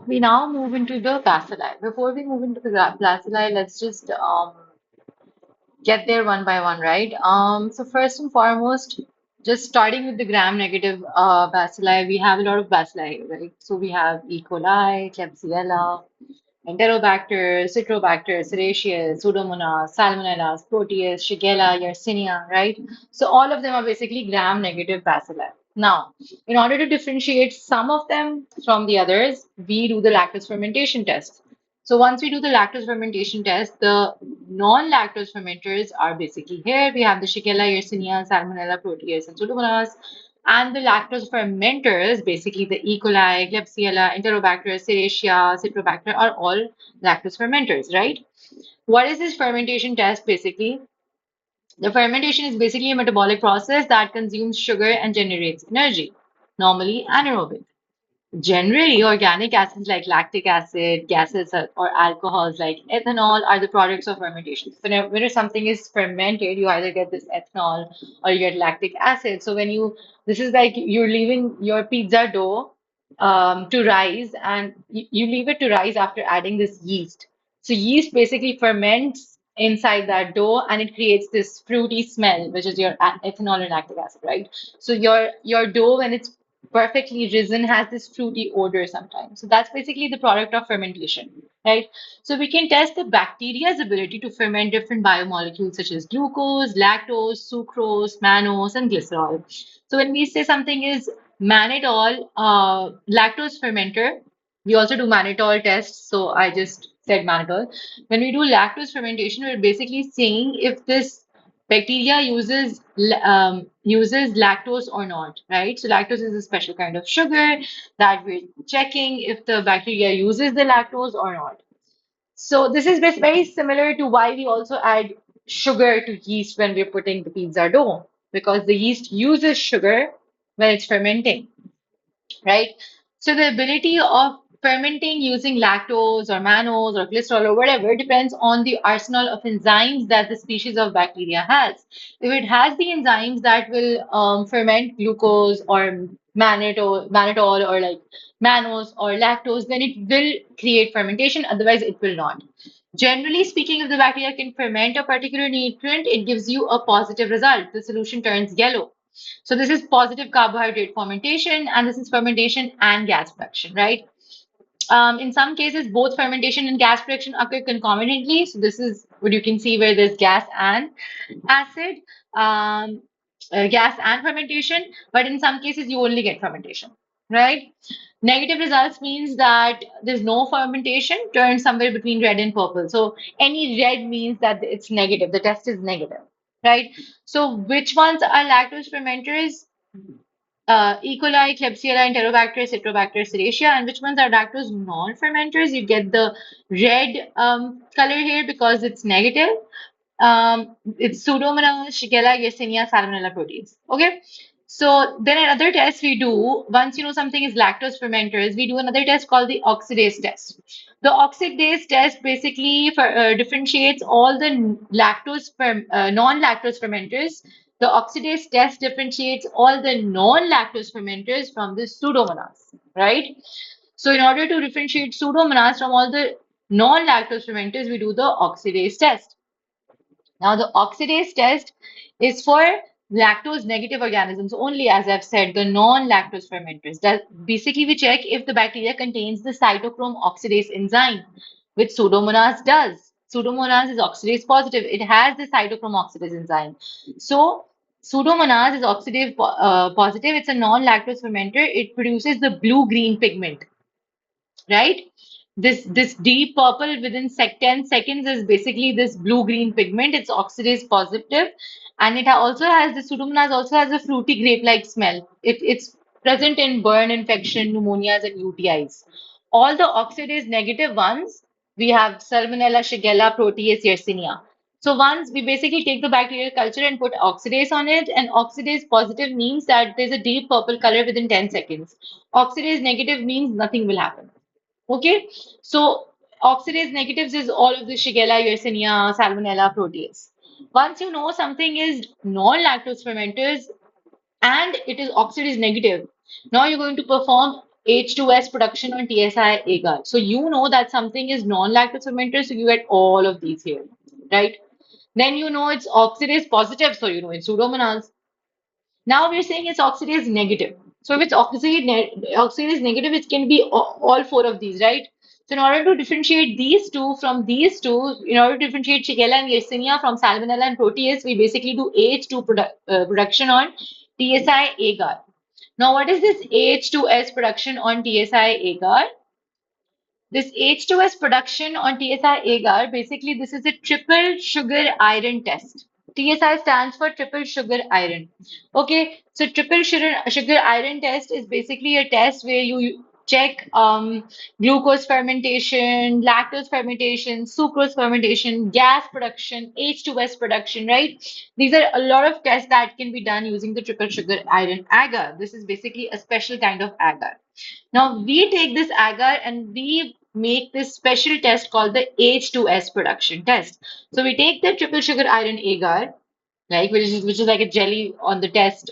We now move into the bacilli. Before we move into the bacilli, let's just get there one by one, right? So first and foremost, just starting with the gram-negative bacilli, we have a lot of bacilli, right? So we have E. coli, Klebsiella, Enterobacter, Citrobacter, Serraceous, Pseudomonas, Salmonella, Proteus, Shigella, Yersinia, right? So all of them are basically gram-negative bacilli. Now, in order to differentiate some of them from the others, we do the lactose fermentation test. So once we do the lactose fermentation test, the non-lactose fermenters are basically here. We have the Shigella, Yersinia, Salmonella, Proteus, and Pseudomonas. And the lactose fermenters, basically the E. coli, Klebsiella, Enterobacter, Serratia, Citrobacter, are all lactose fermenters, right? What is this fermentation test basically? The fermentation is basically a metabolic process that consumes sugar and generates energy, normally anaerobic. Generally, organic acids like lactic acid, gases, or alcohols like ethanol are the products of fermentation. Whenever something is fermented, you either get this ethanol or you get lactic acid. So this is like you're leaving your pizza dough to rise, and you leave it to rise after adding this yeast. So yeast basically ferments inside that dough, and it creates this fruity smell, which is your ethanol and lactic acid, right? So your dough, when it's perfectly risen, has this fruity odor sometimes. So that's basically the product of fermentation, right? So we can test the bacteria's ability to ferment different biomolecules such as glucose, lactose, sucrose, mannose, and glycerol. So when we say something is mannitol, lactose fermenter, we also do mannitol tests. So I just said mannitol. When we do lactose fermentation, we're basically saying if this bacteria uses lactose or not, right? So lactose is a special kind of sugar that we're checking if the bacteria uses the lactose or not. So this is very similar to why we also add sugar to yeast when we're putting the pizza dough, because the yeast uses sugar when it's fermenting, right? So the ability of fermenting using lactose or mannose or glycerol or whatever depends on the arsenal of enzymes that the species of bacteria has. If it has the enzymes that will ferment glucose or mannitol or like mannose or lactose, then it will create fermentation. Otherwise, it will not. Generally speaking, if the bacteria can ferment a particular nutrient, it gives you a positive result. The solution turns yellow. So this is positive carbohydrate fermentation, and this is fermentation and gas production, right? In some cases, both fermentation and gas production occur concomitantly. So this is what you can see where there's gas and acid, um, gas and fermentation. But in some cases, you only get fermentation, right? Negative results means that there's no fermentation, turns somewhere between red and purple. So any red means that it's negative. The test is negative, right? So which ones are lactose fermenters? E. coli, Klebsiella, Enterobacter, Citrobacter, Serratia, and which ones are lactose non-fermenters? You get the red color here because it's negative. It's Pseudomonas, Shigella, Yersinia, Salmonella proteins. Okay. So then another test we do, once you know something is lactose fermenters, we do another test called the oxidase test. The oxidase test basically differentiates all the non-lactose fermenters. The oxidase test differentiates all the non-lactose fermenters from the pseudomonas, right? So in order to differentiate pseudomonas from all the non-lactose fermenters, we do the oxidase test. Now, the oxidase test is for lactose negative organisms only, as I've said, the non-lactose fermenters. That basically we check if the bacteria contains the cytochrome oxidase enzyme, which Pseudomonas does. Pseudomonas is oxidase positive. It has the cytochrome oxidase enzyme. So Pseudomonas is oxidase positive. It's a non-lactose fermenter. It produces the blue-green pigment, right? This deep purple within 10 seconds is basically this blue-green pigment. It's oxidase positive, and it also has the Pseudomonas also has a fruity grape-like smell. It's present in burn infection, pneumonias, and UTIs. All the oxidase negative ones, we have Salmonella, Shigella, Proteus, Yersinia. So once we basically take the bacterial culture and put oxidase on it, and oxidase positive means that there's a deep purple color within 10 seconds. Oxidase negative means nothing will happen. Okay, so oxidase negatives is all of the Shigella, Yersinia, Salmonella, Proteus. Once you know something is non-lactose fermenters and it is oxidase negative, now you're going to perform H2S production on TSI agar. So you know that something is non-lactose fermenter, so you get all of these here, right? Then you know it's oxidase positive, so you know it's Pseudomonas. Now we're saying it's oxidase negative. So if it's oxidase negative, it can be all four of these, right? So in order to differentiate these two from these two, in order to differentiate Shigella and Yersinia from Salmonella and Proteus, we basically do AH2 production on TSI agar. Now, what is this AH2S production on TSI agar? This H2S production on TSI agar, basically this is a triple sugar iron test. TSI stands for triple sugar iron. Okay, so triple sugar iron test is basically a test where you check glucose fermentation, lactose fermentation, sucrose fermentation, gas production, H2S production, right? These are a lot of tests that can be done using the triple sugar iron agar. This is basically a special kind of agar. Now we take this agar and we make this special test called the H2S production test. So we take the triple sugar iron agar, like which is like a jelly on the test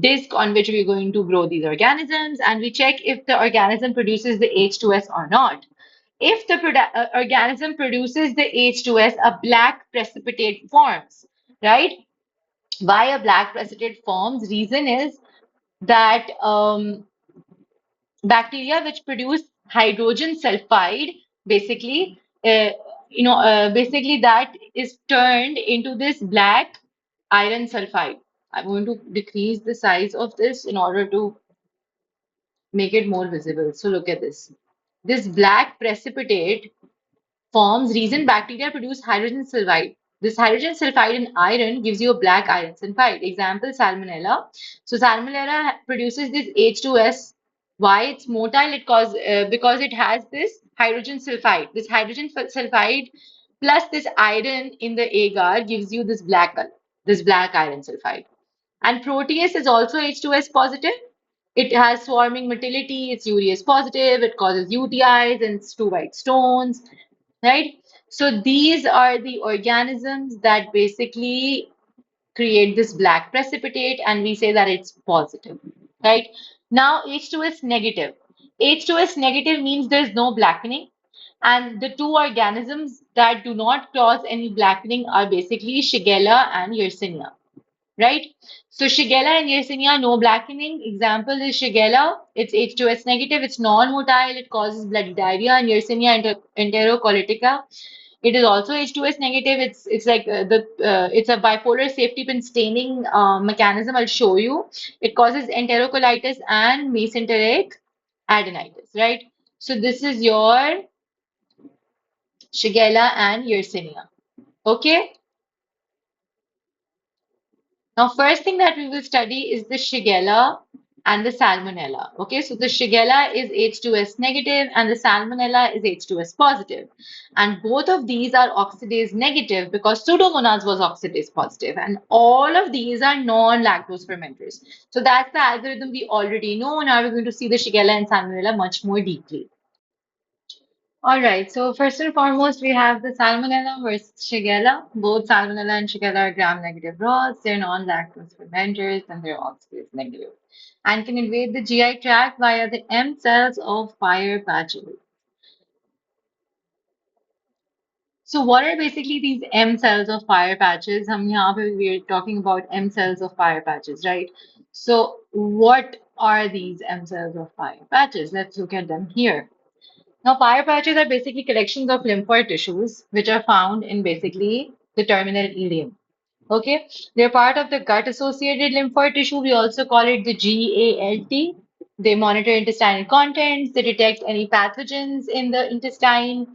disc on which we're going to grow these organisms, and we check if the organism produces the H2S or not. If the organism produces the H2S, a black precipitate forms, right? Why a black precipitate forms? Reason is that bacteria which produce hydrogen sulfide basically basically that is turned into this black iron sulfide. I'm going to decrease the size of this in order to make it more visible. So look at this black precipitate forms reason bacteria produce hydrogen sulfide. This hydrogen sulfide in iron gives you a black iron sulfide. Example, Salmonella. So Salmonella produces this H2S. Why it's motile? Because it has this hydrogen sulfide. This hydrogen sulfide plus this iron in the agar gives you this black color, this black iron sulfide. And Proteus is also H2S positive. It has swarming motility, it's urease positive, it causes UTIs and it's two white stones, right? So these are the organisms that basically create this black precipitate, and we say that it's positive, right? Now H2S negative. H2S negative means there's no blackening, and the two organisms that do not cause any blackening are basically Shigella and Yersinia, right? So Shigella and Yersinia, no blackening. Example is Shigella, it's H2S negative, it's non-motile, it causes bloody diarrhea, and Yersinia enterocolitica. It is also H2S negative. It's like it's a bipolar safety pin staining mechanism. I'll show you. It causes enterocolitis and mesenteric adenitis, right? So this is your Shigella and Yersinia. Okay. Now, first thing that we will study is the Shigella and the Salmonella. Okay, so the Shigella is H2S negative and the Salmonella is H2S positive. And both of these are oxidase negative because Pseudomonas was oxidase positive. And all of these are non-lactose fermenters. So that's the algorithm we already know. Now we're going to see the Shigella and Salmonella much more deeply. All right, so first and foremost, we have the Salmonella versus Shigella. Both Salmonella and Shigella are gram-negative broths. They're non-lactose fermenters and they're oxidase negative and can invade the GI tract via the M cells of fire patches. So what are basically these M cells of fire patches? We're talking about M cells of fire patches, right? So what are these M cells of fire patches? Let's look at them here. Now, fire patches are basically collections of lymphoid tissues which are found in basically the terminal ileum. Okay, they're part of the gut-associated lymphoid tissue. We also call it the GALT. They monitor intestinal contents. They detect any pathogens in the intestine.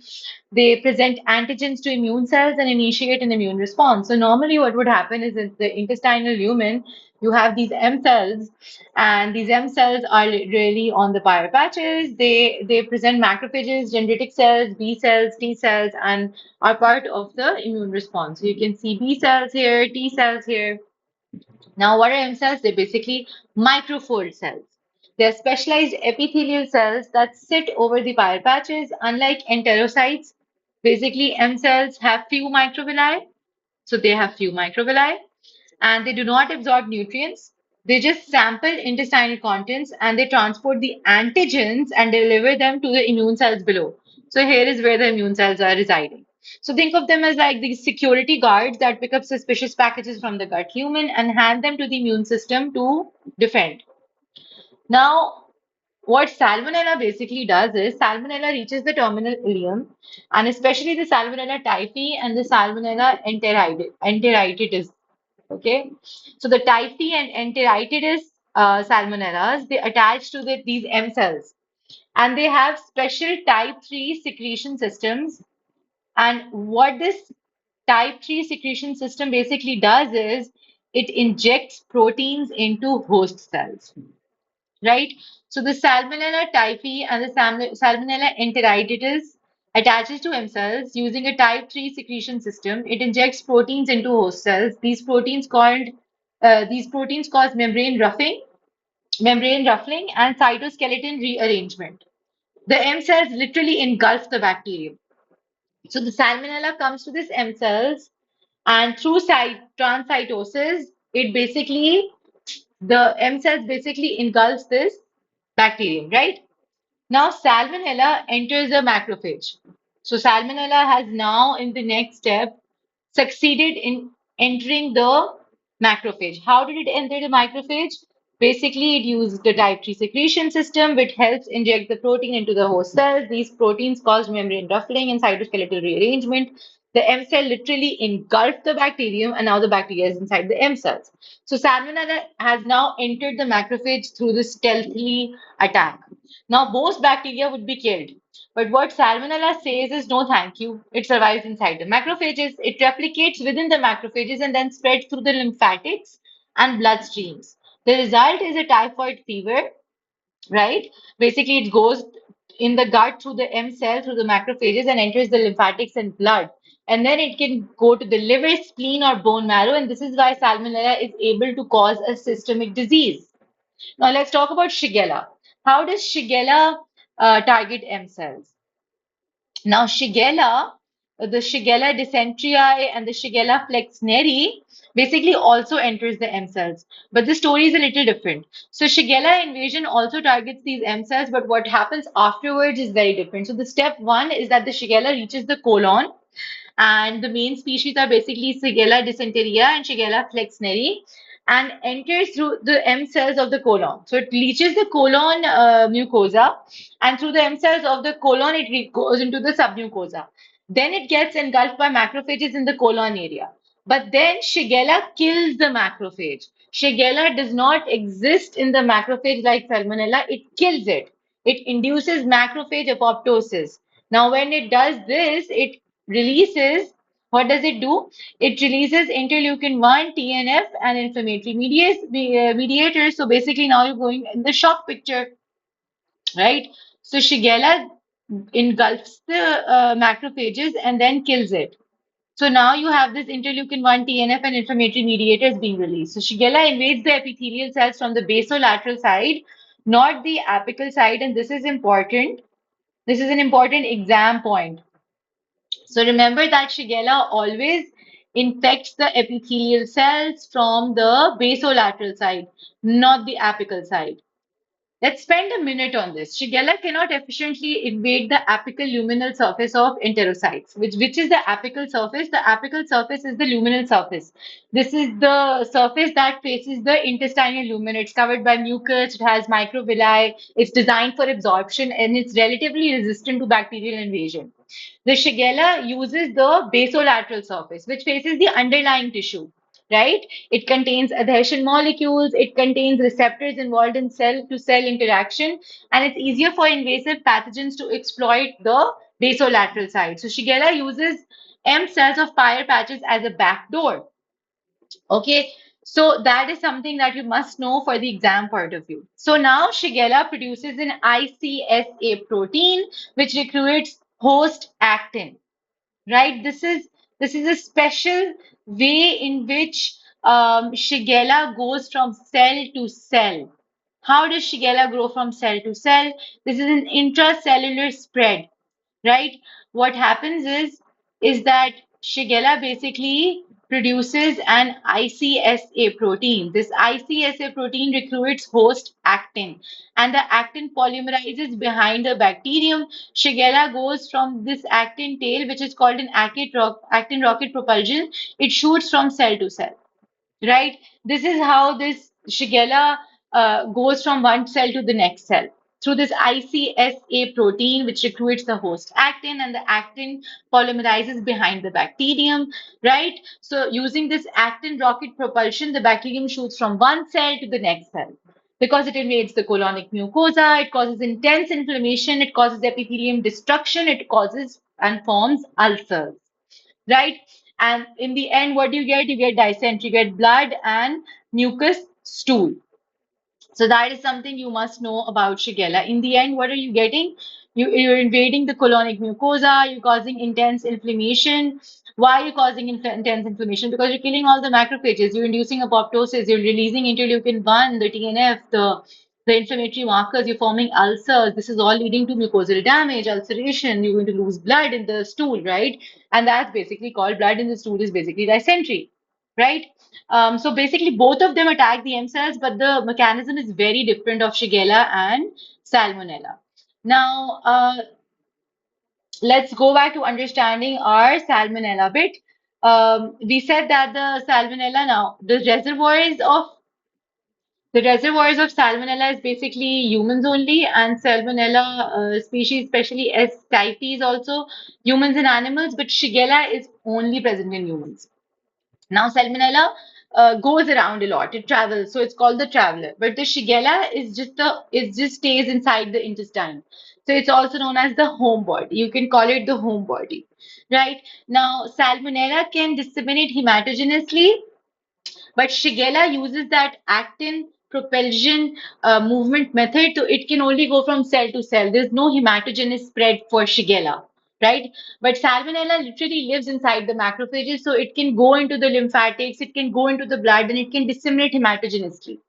They present antigens to immune cells and initiate an immune response. So normally what would happen is in the intestinal lumen, you have these M cells, and these M cells are really on the fire patches. They present macrophages, dendritic cells, B cells, T cells, and are part of the immune response. So you can see B cells here, T cells here. Now, what are M cells? They're basically microfold cells. They're specialized epithelial cells that sit over the fire patches. Unlike enterocytes, basically M cells have few microvilli. So they have few microvilli and they do not absorb nutrients. They just sample intestinal contents and they transport the antigens and deliver them to the immune cells below. So here is where the immune cells are residing. So think of them as like these security guards that pick up suspicious packages from the gut human and hand them to the immune system to defend. Now, what Salmonella basically does is Salmonella reaches the terminal ileum, and especially the Salmonella typhi and the Salmonella enteritidis. Okay, so the typhi and enteritidis salmonellas, they attach to these M cells, and they have special type 3 secretion systems. And what this type 3 secretion system basically does is it injects proteins into host cells, right? So the Salmonella typhi and the Salmonella enteritidis attaches to M cells using a type 3 secretion system. It injects proteins into host cells. These proteins cause membrane ruffling, and cytoskeleton rearrangement. The M cells literally engulf the bacterium. So the Salmonella comes to this M cells, and through transcytosis, it basically the M cells basically engulfs this bacterium, right? Now, Salmonella enters the macrophage. So, Salmonella has now, in the next step, succeeded in entering the macrophage. How did it enter the macrophage? Basically, it used the type 3 secretion system, which helps inject the protein into the host cells. These proteins cause membrane ruffling and cytoskeletal rearrangement. The M cell literally engulfed the bacterium, and now the bacteria is inside the M cells. So, Salmonella has now entered the macrophage through the stealthily attack. Now, most bacteria would be killed. But what Salmonella says is no, thank you. It survives inside the macrophages. It replicates within the macrophages and then spreads through the lymphatics and bloodstreams. The result is a typhoid fever, right? Basically, it goes in the gut through the M cell, through the macrophages, and enters the lymphatics and blood. And then it can go to the liver, spleen, or bone marrow. And this is why Salmonella is able to cause a systemic disease. Now, let's talk about Shigella. How does Shigella target M cells? Now, the Shigella dysentery and the Shigella flexneri basically also enters the M cells. But the story is a little different. So Shigella invasion also targets these M cells, but what happens afterwards is very different. So the step one is that the Shigella reaches the colon, and the main species are basically Shigella dysentery and Shigella flexneri, and enters through the M cells of the colon. So it reaches the colon mucosa, and through the M cells of the colon, it goes into the submucosa. Then it gets engulfed by macrophages in the colon area. But then Shigella kills the macrophage. Shigella does not exist in the macrophage like Salmonella, it kills it. It induces macrophage apoptosis. Now, when it does this, it releases, what does it do? It releases interleukin 1, TNF, and inflammatory mediators. So basically, now you're going in the shock picture, right? So Shigella engulfs the macrophages and then kills it. So now you have this interleukin 1, TNF, and inflammatory mediators being released. So Shigella invades the epithelial cells from the basolateral side, not the apical side, and this is important. This is an important exam point. So remember that Shigella always infects the epithelial cells from the basolateral side, not the apical side. Let's spend a minute on this. Shigella cannot efficiently invade the apical luminal surface of enterocytes. Which is the apical surface? The apical surface is the luminal surface. This is the surface that faces the intestinal lumen. It's covered by mucus, it has microvilli, it's designed for absorption, and it's relatively resistant to bacterial invasion. The Shigella uses the basolateral surface, which faces the underlying tissue, right? It contains adhesion molecules, it contains receptors involved in cell to cell interaction, and it's easier for invasive pathogens to exploit the basolateral side. So Shigella uses M cells of Peyer's patches as a backdoor. Okay, so that is something that you must know for the exam point of view. So now Shigella produces an ICSA protein which recruits host actin, right? This is a special way in which Shigella goes from cell to cell. How does Shigella grow from cell to cell? This is an intracellular spread, right? What happens is that Shigella basically produces an ICSA protein. This ICSA protein recruits host actin, and the actin polymerizes behind the bacterium. Shigella goes from this actin tail, which is called an actin rocket propulsion. It shoots from cell to cell, right? This is how this Shigella goes from one cell to the next cell through this ICSA protein, which recruits the host actin, and the actin polymerizes behind the bacterium, right? So, using this actin rocket propulsion, the bacterium shoots from one cell to the next cell. Because it invades the colonic mucosa, it causes intense inflammation, it causes epithelium destruction, it causes and forms ulcers, right? And in the end, what do you get? You get dysentery, you get blood and mucus stool. So that is something you must know about Shigella. In the end, what are you getting? You're invading the colonic mucosa, you're causing intense inflammation. Why are you causing intense inflammation? Because you're killing all the macrophages, you're inducing apoptosis, you're releasing interleukin 1, the TNF, the inflammatory markers, you're forming ulcers. This is all leading to mucosal damage, ulceration, you're going to lose blood in the stool, right? And that's basically called blood in the stool is basically dysentery, right? So basically, both of them attack the M cells, but the mechanism is very different of Shigella and Salmonella. Now, let's go back to understanding our Salmonella bit. We said that the Salmonella now, the reservoirs of Salmonella is basically humans only, and Salmonella species, especially S. types, also humans and animals, but Shigella is only present in humans. Now, Salmonella goes around a lot. It travels, so it's called the traveler. But the Shigella it just stays inside the intestine. So it's also known as the home body. You can call it the home body, right? Now, Salmonella can disseminate hematogenously, but Shigella uses that actin propulsion movement method, so it can only go from cell to cell. There's no hematogenous spread for Shigella, right? But Salmonella literally lives inside the macrophages, so it can go into the lymphatics, it can go into the blood, and it can disseminate hematogenously,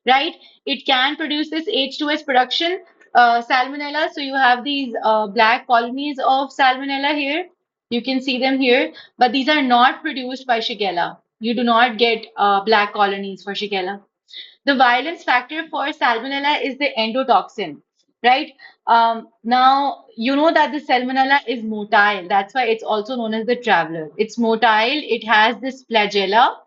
right? It can produce this H2S production, Salmonella. So you have these black colonies of Salmonella here. You can see them here, but these are not produced by Shigella. You do not get black colonies for Shigella. The violence factor for Salmonella is the endotoxin, right? Now, you know that the Salmonella is motile. That's why it's also known as the traveler. It's motile. It has this flagella,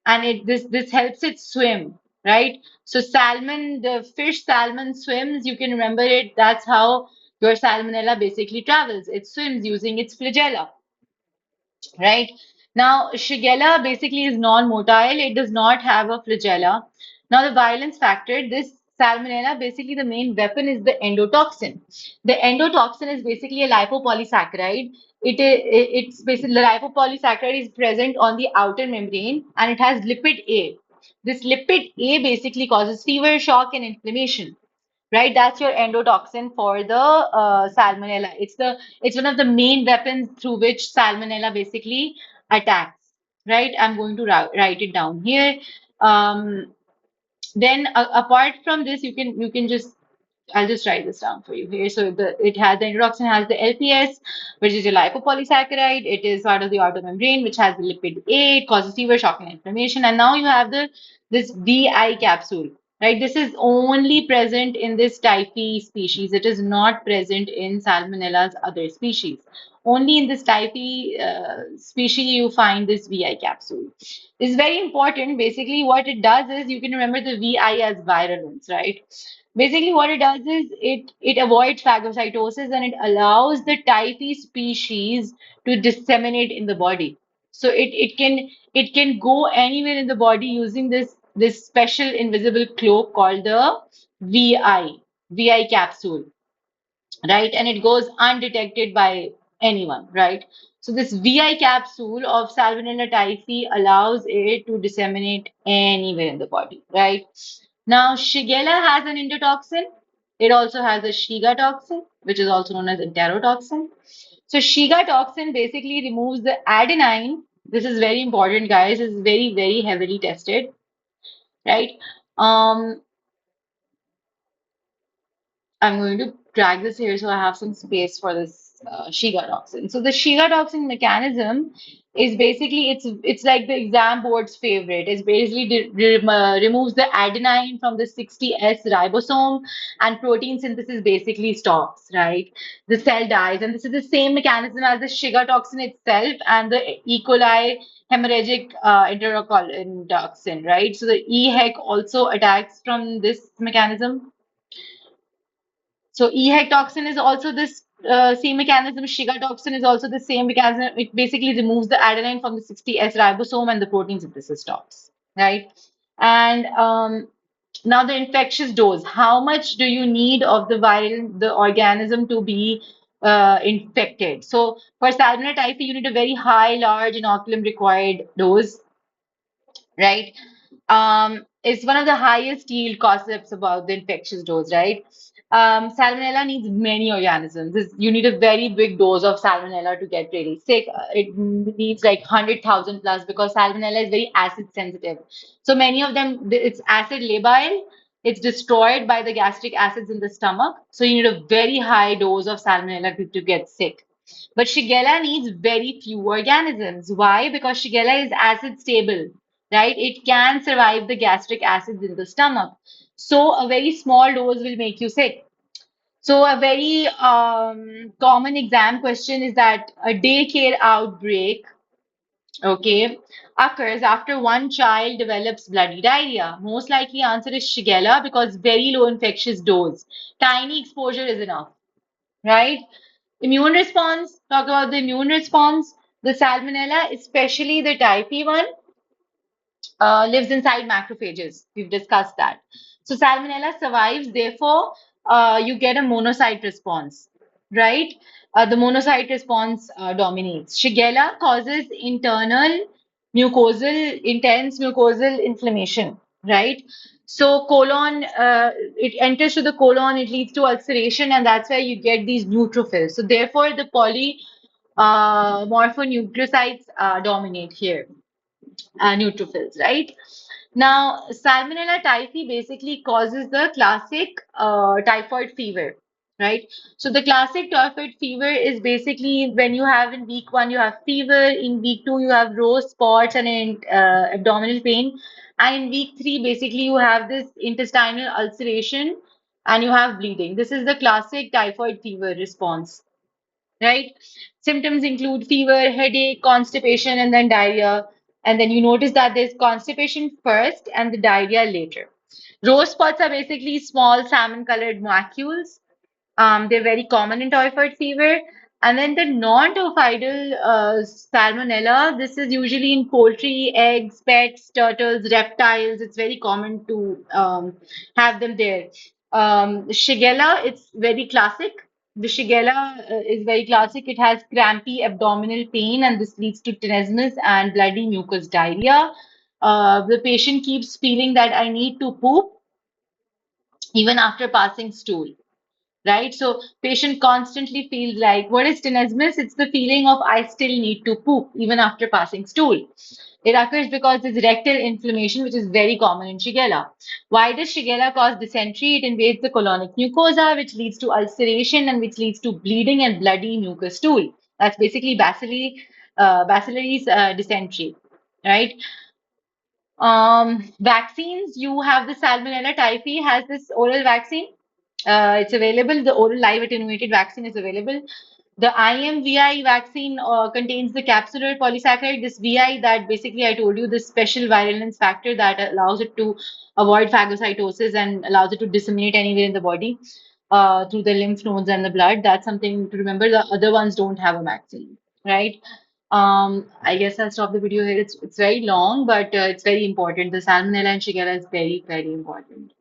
and this helps it swim, right? So salmon, the fish salmon swims. You can remember it. That's how your Salmonella basically travels. It swims using its flagella, right? Now, Shigella basically is non-motile. It does not have a flagella. Now, the violence factor, this Salmonella, basically the main weapon is the endotoxin. The endotoxin is basically a lipopolysaccharide. It's basically the lipopolysaccharide is present on the outer membrane and it has lipid A. This lipid A basically causes fever, shock, and inflammation, right? That's your endotoxin for the Salmonella. It's one of the main weapons through which Salmonella basically attacks, right? I'm going to write it down here. Um, then apart from this, you can just I'll just write this down for you here. So the endotoxin has the LPS, which is a lipopolysaccharide. It is part of the outer membrane, which has the lipid A. It causes fever, shock, and inflammation. And now you have this VI capsule, right? This is only present in this typhi species. It is not present in Salmonella's other species. Only in this typhi species you find this VI capsule. It's very important. Basically, what it does is you can remember the VI as virulence, right? Basically, what it does is it avoids phagocytosis and it allows the typhi species to disseminate in the body. So it can go anywhere in the body using this special invisible cloak called the VI capsule, right? And it goes undetected by anyone, right? So this VI capsule of Salmonella typhi allows it to disseminate anywhere in the body, right? Now, Shigella has an endotoxin. It also has a Shiga toxin, which is also known as enterotoxin. So Shiga toxin basically removes the adenine. This is very important, guys. This is very, very heavily tested, right? Um, I'm going to drag this here so I have some space for this Shiga toxin. So the Shiga toxin mechanism is basically it's like the exam board's favorite. It's basically removes the adenine from the 60S ribosome, and protein synthesis basically stops, right? The cell dies, and this is the same mechanism as the Shiga toxin itself and the E. coli hemorrhagic enterocolon toxin, right? So the EHEC also attacks from this mechanism. So EHEC toxin is also this same mechanism. Shiga toxin is also the same mechanism. It basically removes the adenine from the 60S ribosome and the protein synthesis stops, right? And now the infectious dose. How much do you need of the organism to be infected? So for Salmonella typhi, you need a very high, large inoculum required dose, right? It's one of the highest yield concepts about the infectious dose, right? Salmonella needs many organisms. You need a very big dose of salmonella to get really sick. It needs like 100,000 plus because salmonella is very acid sensitive. So many of them, it's acid labile. It's destroyed by the gastric acids in the stomach. So you need a very high dose of salmonella to get sick. But Shigella needs very few organisms. Why? Because Shigella is acid stable, right? It can survive the gastric acids in the stomach. So a very small dose will make you sick. So a very common exam question is that a daycare outbreak, okay, occurs after one child develops bloody diarrhea. Most likely answer is Shigella because very low infectious dose. Tiny exposure is enough, right? Immune response, talk about the immune response. The Salmonella, especially the type E one, lives inside macrophages. We've discussed that. So Salmonella survives, therefore, you get a monocyte response, right? The monocyte response dominates. Shigella causes intense mucosal inflammation, right? So colon, it enters to the colon, it leads to ulceration, and that's where you get these neutrophils. So therefore, the morphonucleosides dominate here, neutrophils, right? Now, Salmonella typhi basically causes the classic typhoid fever, right? So the classic typhoid fever is basically when you have in week one you have fever, in week two you have rose spots and in, abdominal pain, and in week three basically you have this intestinal ulceration and you have bleeding. This is the classic typhoid fever response, right? Symptoms include fever, headache, constipation, and then diarrhea. And then you notice that there's constipation first and the diarrhea later. Rose spots are basically small salmon-colored macules. They're very common in typhoid fever. And then the non-typhoidal salmonella, this is usually in poultry, eggs, pets, turtles, reptiles. It's very common to have them there. Shigella, it's very classic. The Shigella is very classic. It has crampy abdominal pain, and this leads to tenesmus and bloody mucus diarrhea. The patient keeps feeling that I need to poop even after passing stool, right? So patient constantly feels like, what is tenesmus? It's the feeling of I still need to poop even after passing stool. It occurs because there's rectal inflammation, which is very common in Shigella. Why does Shigella cause dysentery? It invades the colonic mucosa, which leads to ulceration and which leads to bleeding and bloody mucus stool. That's basically bacillary dysentery, right? Vaccines, you have the Salmonella typhi has this oral vaccine. It's available. The oral live attenuated vaccine is available. The IMVI vaccine contains the capsular polysaccharide, this VI that basically I told you, this special virulence factor that allows it to avoid phagocytosis and allows it to disseminate anywhere in the body through the lymph nodes and the blood. That's something to remember. The other ones don't have a vaccine, right? I guess I'll stop the video here. It's very long, but it's very important. The Salmonella and Shigella is very, very important.